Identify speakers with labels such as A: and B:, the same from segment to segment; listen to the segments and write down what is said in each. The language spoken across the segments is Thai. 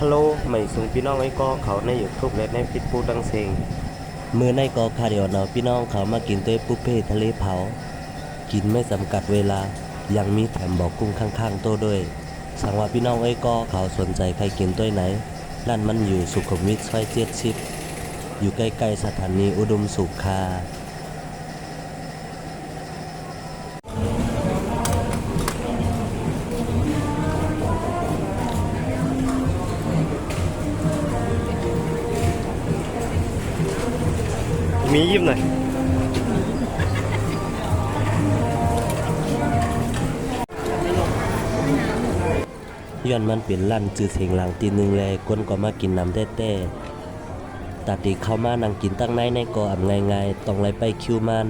A: ฮัลโหลใหม่ส่งพี่น้องไอ้ก็เขาในยูทูบและในฟิตปูดังเซงมือในกอคาเดียวเนาพี่น้องเขามากินด้วยปุ้เป้ทะเลเผากินไม่จำกัดเวลายังมีแถมบอกกุ้งข้างๆโต้ด้วยสั่งว่าพี่น้องไอ้ก็เขาสนใจใครกินด้วยไหนร้านมันอยู่สุขุมวิทซอย70อยู่ใกล้ๆสถานีอุดมสุขามียิ้มหน่อยย้อนมันเป็นลั่นจืดเสียงหลังตีนึงแลก้นก็มากินน้ำแต้ๆตัดตีเข้ามานั่งกินตั้งในก็อ่ำง่ายๆต้องไล่ไปคิวมัน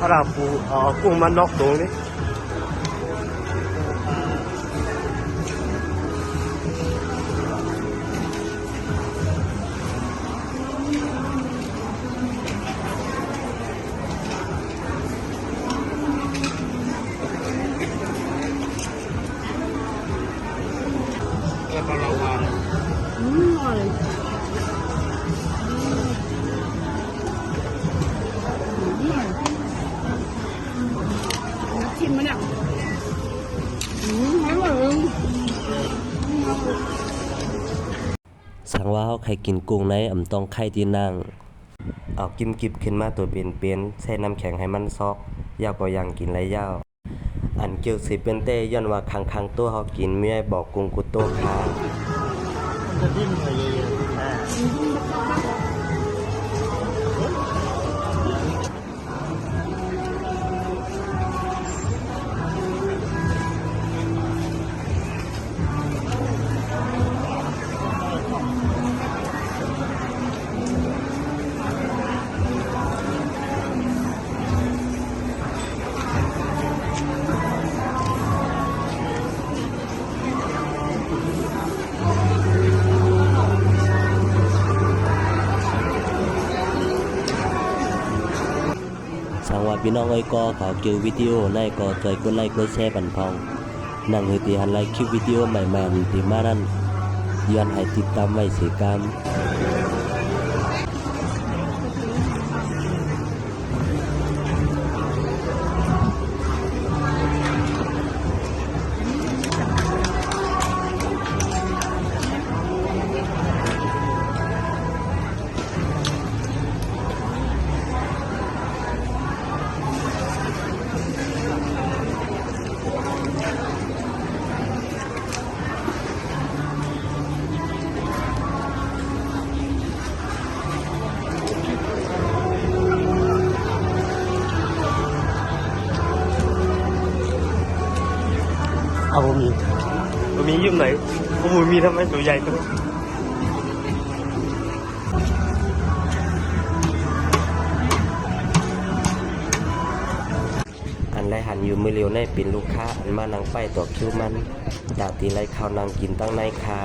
A: พระปูกุ้งมันนอกตรงนี้อร่อยชิมมันเนี่ยสั่งว่าเขาใครกินกุ้งในอ่ำต้องไข่ที่นั่งเอากิมกิบขึ้นมาตัวเป็นใส่น้ำแข็งให้มันซอกยาวกว่าอย่างกินไรยาวอันเกี่ยวสิเป็นเต้ย้อนว่าคังตัวเขากินเมียบอกกุ้งกุโต้คาจะดิ้นเลยสั่งว่าพี่น้องไอ้ก็เขาเกี่ยววิดีโอในก็ใจกดไลค์กดแชร์ปันพองนั่งเฮตีหันไลค์คลิปวิดีโอใหม่ๆที่มานั้นย้อนให้ติดตามไว้เสียกรรมเอาบะหมี่ยืมไหนบะหมี่ทำไมตัวใหญ่ตัวอันไรหันอยู่มือเร็วในเป็นลูกค้าอันมานั่งไปต่อคิวมันดาตีไรข้าวนางกินตั้งในคา